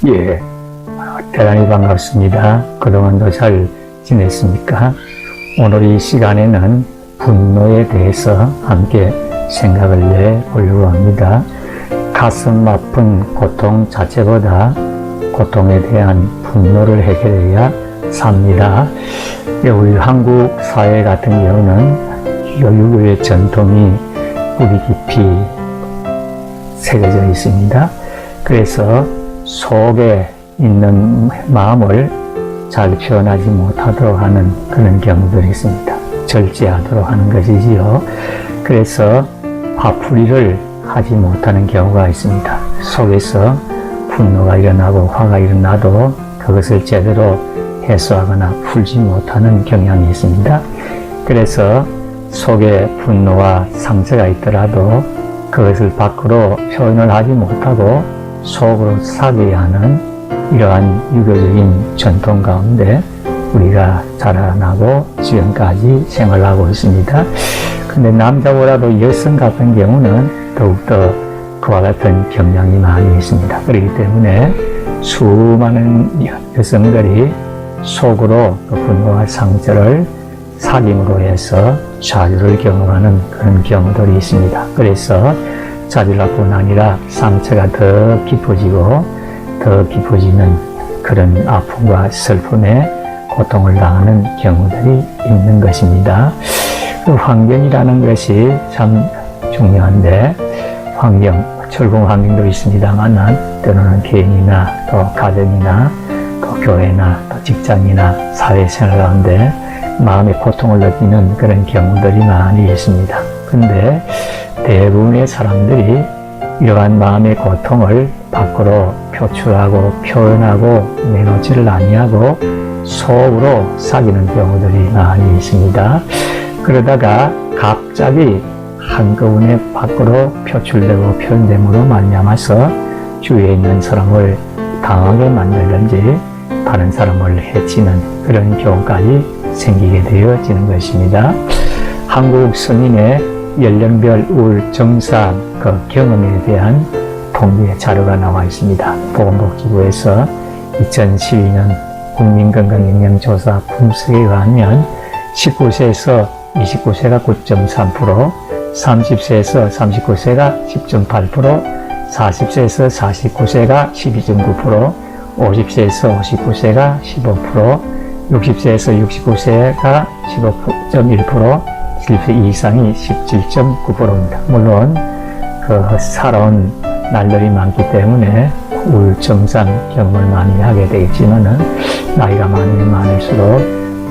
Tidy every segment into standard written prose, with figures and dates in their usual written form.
예, 대단히 반갑습니다. 그동안도 잘 지냈습니까? 오늘 이 시간에는 분노에 대해서 함께 생각을 내보려고 합니다. 가슴 아픈 고통 자체보다 고통에 대한 분노를 해결해야 삽니다. 우리 한국 사회 같은 경우는 유교의 전통이 뿌리 깊이 새겨져 있습니다. 그래서 속에 있는 마음을 잘 표현하지 못하도록 하는 그런 경우들이 있습니다. 절제하도록 하는 것이지요. 그래서 화풀이를 하지 못하는 경우가 있습니다. 속에서 분노가 일어나고 화가 일어나도 그것을 제대로 해소하거나 풀지 못하는 경향이 있습니다. 그래서 속에 분노와 상처가 있더라도 그것을 밖으로 표현을 하지 못하고 속으로 삭여야 하는 이러한 유교적인 전통 가운데 우리가 자라나고 지금까지 생활하고 있습니다. 근데 남자보다도 여성 같은 경우는 더욱더 그와 같은 경향이 많이 있습니다. 그렇기 때문에 수많은 여성들이 속으로 그 분노와 상처를 삭임으로 해서 좌절을 경험하는 그런 경우들이 있습니다. 그래서 자질뿐 아니라 상처가 더 깊어지고 더 깊어지는 그런 아픔과 슬픔에 고통을 당하는 경우들이 있는 것입니다. 그 환경이라는 것이 참 중요한데 적응 환경도 있습니다만 때로는 개인이나 또 가정이나 또 교회나 또 직장이나 사회생활 가운데 마음의 고통을 느끼는 그런 경우들이 많이 있습니다. 근데 대부분의 사람들이 이러한 마음의 고통을 밖으로 표출하고 표현하고 내놓지를 아니하고 속으로 삭이는 경우들이 많이 있습니다. 그러다가 갑자기 한꺼번에 밖으로 표출되고 표현됨으로 말미암아서 주위에 있는 사람을 당하게 만들든지 다른 사람을 해치는 그런 경우까지 생기게 되어지는 것입니다. 한국 성인의 연령별 우울증상 그 경험에 대한 통계 자료가 나와 있습니다. 보건복지부에서 2012년 국민건강영양조사 분석에 의하면 19세에서 29세가 9.3%, 30세에서 39세가 10.8%, 40세에서 49세가 12.9%, 50세에서 59세가 15%, 60세에서 69세가 15.1%, 70세 이상이 17.9%입니다. 물론 그 살아온 날들이 많기 때문에 우울증상 경험을 많이 하게 되겠지만은 나이가 많으면 많을수록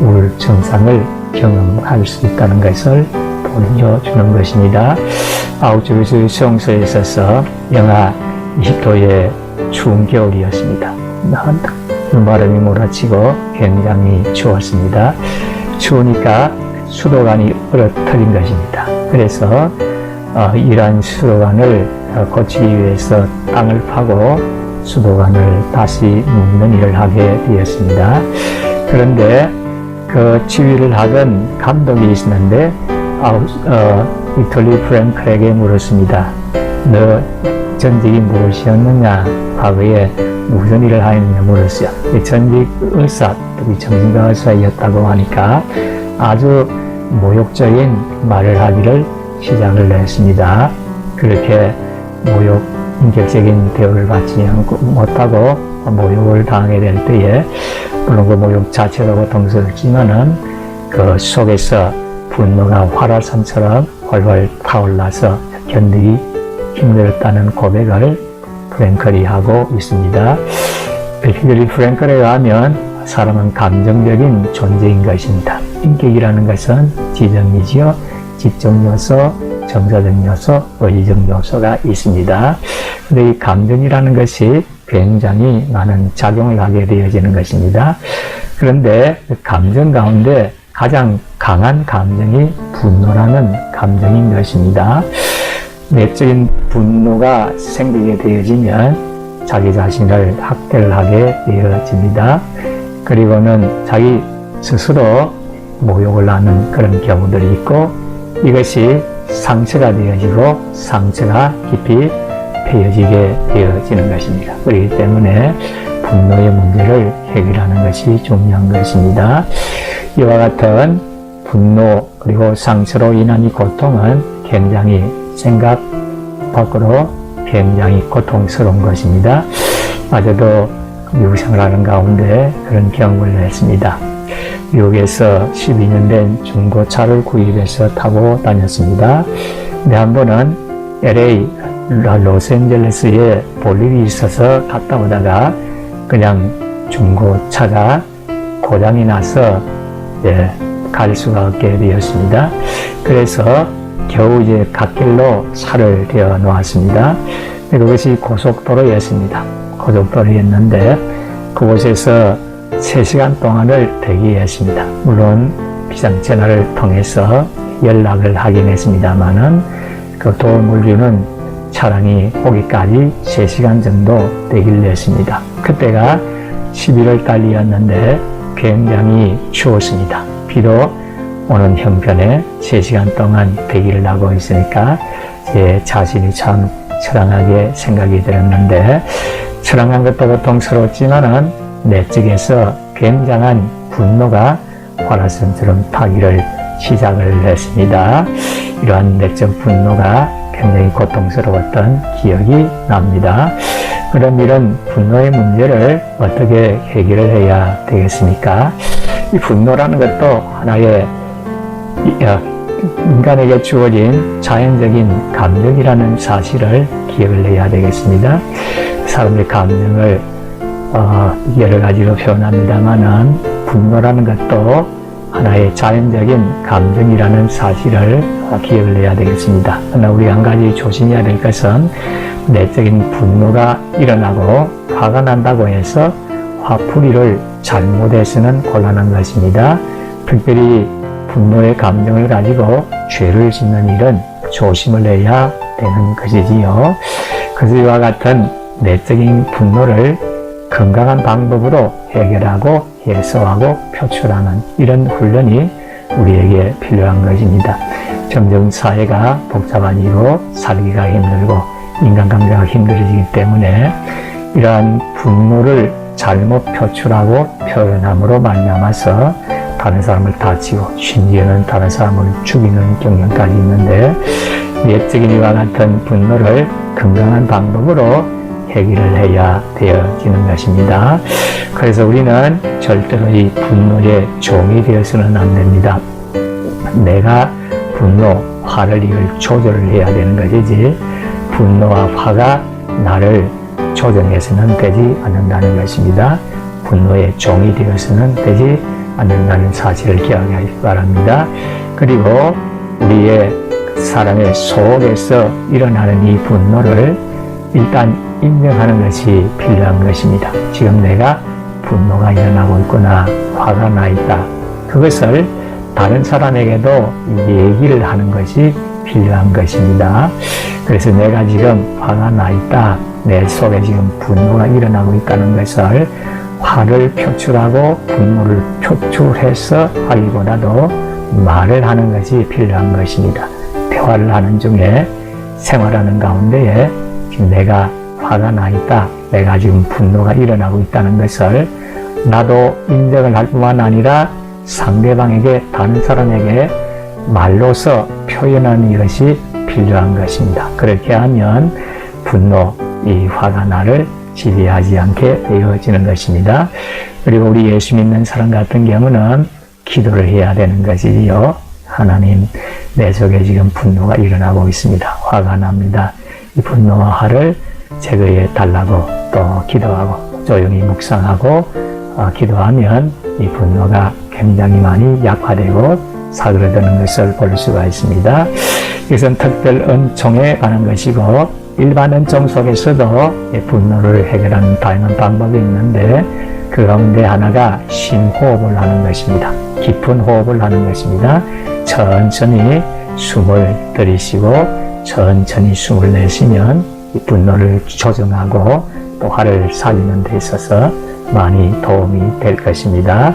우울증상을 경험할 수 있다는 것을 보여주는 것입니다. 아우슈비츠 수용소에 있어서 영하 20도의 추운 겨울이었습니다. 눈바람이 몰아치고 굉장히 추웠습니다. 추우니까 수도관이 얼어터진 것입니다. 그래서 이러한 수도관을 고치기 위해서 땅을 파고 수도관을 다시 묻는 일을 하게 되었습니다. 그런데 그 지휘를 하던 감독이 있었는데 빅토리 프랭클에게 물었습니다. 너 전직이 무엇이었느냐? 과거에 무슨 일을 하였느냐 물었어요. 전직 의사, 특히 정신과 의사였다고 하니까 아주 모욕적인 말을 하기를 시작을 했습니다. 그렇게 인격적인 대우를 받지 못하고 모욕을 당하게 될 때에 물론 그 모욕 자체도 고통스럽지만은 그 속에서 분노가 활화산처럼 활활 타올라서 견디기 힘들었다는 고백을 프랭클이 하고 있습니다. 빅토리 프랭클에 의하면 사람은 감정적인 존재인 것입니다. 인격이라는 것은 지정이지요. 지적 요소, 정서적 요소, 의지적 요소가 있습니다. 근데 이 감정이라는 것이 굉장히 많은 작용을 하게 되어지는 것입니다. 그런데 그 감정 가운데 가장 강한 감정이 분노라는 감정인 것입니다. 내적인 분노가 생기게 되어지면 자기 자신을 학대를 하게 되어집니다. 그리고는 자기 스스로 모욕을 하는 그런 경우들이 있고 이것이 상처가 되어지고 상처가 깊이 헤어지게 되어지는 것입니다. 그렇기 때문에 분노의 문제를 해결하는 것이 중요한 것입니다. 이와 같은 분노 그리고 상처로 인한 이 고통은 굉장히 생각 밖으로 굉장히 고통스러운 것입니다. 아직도 미국 생활하는 가운데 그런 경험을 했습니다. 미국에서 12년 된 중고차를 구입해서 타고 다녔습니다. 근데 한 번은 LA, 로스앤젤레스에 볼 일이 있어서 갔다 오다가 그냥 중고차가 고장이 나서 갈 수가 없게 되었습니다. 그래서 겨우 이제 갓길로 차를 대어 놓았습니다. 그것이 고속도로였습니다. 고속도로였는데 그곳에서 3시간 동안을 대기했습니다. 물론 비상전화를 통해서 연락을 하긴 했습니다만은 그 도움을 주는 차량이 오기까지 3시간 정도 대기를 했습니다. 그때가 11월 달이었는데 굉장히 추웠습니다. 비도 오는 형편에 3시간 동안 대기를 하고 있으니까 제 자신이 참 처량하게 생각이 들었는데 처량한 것도 고통스러웠지만은 내적에서 굉장한 분노가 화라산처럼 타기를 시작을 했습니다. 이러한 내적 분노가 굉장히 고통스러웠던 기억이 납니다. 그럼 이런 분노의 문제를 어떻게 해결을 해야 되겠습니까? 이 분노라는 것도 하나의 인간에게 주어진 자연적인 감정이라는 사실을 기억을 해야 되겠습니다. 사람의 감정을 여러 가지로 표현합니다만은 분노라는 것도 하나의 자연적인 감정이라는 사실을 기억을 해야 되겠습니다. 그러나 우리 한 가지 조심해야 될 것은 내적인 분노가 일어나고 화가 난다고 해서 화풀이를 잘못해서는 곤란한 것입니다. 특별히 분노의 감정을 가지고 죄를 짓는 일은 조심을 해야 되는 것이지요. 그래서 이와 같은 내적인 분노를 건강한 방법으로 해결하고 해소하고 표출하는 이런 훈련이 우리에게 필요한 것입니다. 점점 사회가 복잡해지고 살기가 힘들고 인간관계가 힘들어지기 때문에 이러한 분노를 잘못 표출하고 표현함으로 말미암아서 다른 사람을 다치고 심지어는 다른 사람을 죽이는 경향까지 있는데 내적인 이와 같은 분노를 건강한 방법으로 해결을 해야 되어지는 것입니다. 그래서 우리는 절대로 이 분노의 종이 되어서는 안 됩니다. 내가 분노, 화를 이걸 조절을 해야 되는 것이지 분노와 화가 나를 조정해서는 되지 않는다는 것입니다. 분노의 종이 되어서는 되지 않는다는 사실을 기억하기 바랍니다. 그리고 우리의 사람의 속에서 일어나는 이 분노를 일단 인정하는 것이 필요한 것입니다. 지금 내가 분노가 일어나고 있구나, 화가 나 있다. 그것을 다른 사람에게도 얘기를 하는 것이 필요한 것입니다. 그래서 내가 지금 화가 나 있다, 내 속에 지금 분노가 일어나고 있다는 것을 화를 표출하고 분노를 표출해서 하기보다도 말을 하는 것이 필요한 것입니다. 대화를 하는 중에 생활하는 가운데에 지금 내가 화가 나 있다, 내가 지금 분노가 일어나고 있다는 것을 나도 인정을 할 뿐만 아니라 상대방에게, 다른 사람에게 말로서 표현하는 것이 필요한 것입니다. 그렇게 하면 분노, 이 화가 나를 지배하지 않게 되어지는 것입니다. 그리고 우리 예수 믿는 사람 같은 경우는 기도를 해야 되는 것이지요. 하나님, 내 속에 지금 분노가 일어나고 있습니다. 화가 납니다. 이 분노와 화를 제거해 달라고 또 기도하고 조용히 묵상하고 기도하면 이 분노가 굉장히 많이 약화되고 사그러드는 것을 볼 수가 있습니다. 이것은 특별 은총에 관한 것이고 일반 은총 속에서도 분노를 해결하는 다양한 방법이 있는데 그 가운데 하나가 심호흡을 하는 것입니다. 깊은 호흡을 하는 것입니다. 천천히 숨을 들이쉬고 천천히 숨을 내쉬면 이 분노를 조정하고 또 화를 살리는 데 있어서 많이 도움이 될 것입니다.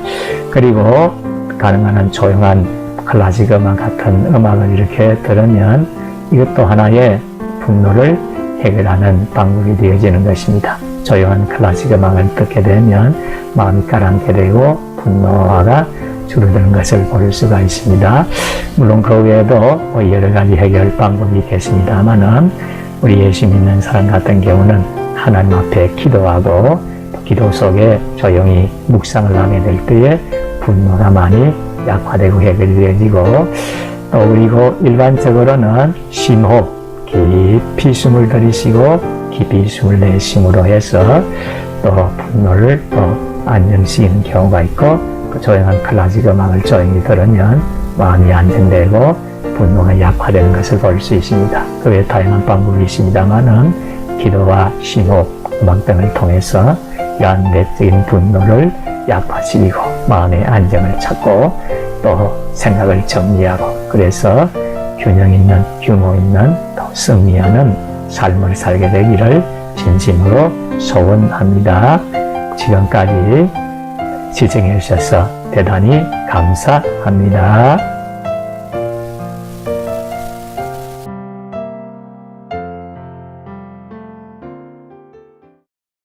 그리고 가능한 한 조용한 클래식 음악 같은 음악을 이렇게 들으면 이것도 하나의 분노를 해결하는 방법이 되어지는 것입니다. 조용한 클래식 음악을 듣게 되면 마음이 가라앉게 되고 분노가 줄어드는 것을 볼 수가 있습니다. 물론 그 외에도 여러 가지 해결 방법이 있겠습니다만은 우리 예수 믿는 사람 같은 경우는 하나님 앞에 기도하고 기도 속에 조용히 묵상을 하게 될 때에 분노가 많이 약화되고 해결되어지고 또 그리고 일반적으로는 심호흡, 깊이 숨을 들이쉬고 깊이 숨을 내쉬므로 해서 또 분노를 또 안정시키는 경우가 있고 또 조용한 클래식 음악을 조용히 들으면 마음이 안정되고 분노가 약화되는 것을 볼 수 있습니다. 그 외에 다양한 방법이 있습니다만은 기도와 심호흡, 음악 등을 통해서 이러한 내적인 분노를 약화시키고 마음의 안정을 찾고 또 생각을 정리하고 그래서 균형 있는 규모 있는 또 승리하는 삶을 살게 되기를 진심으로 소원합니다. 지금까지 시청해 주셔서 대단히 감사합니다.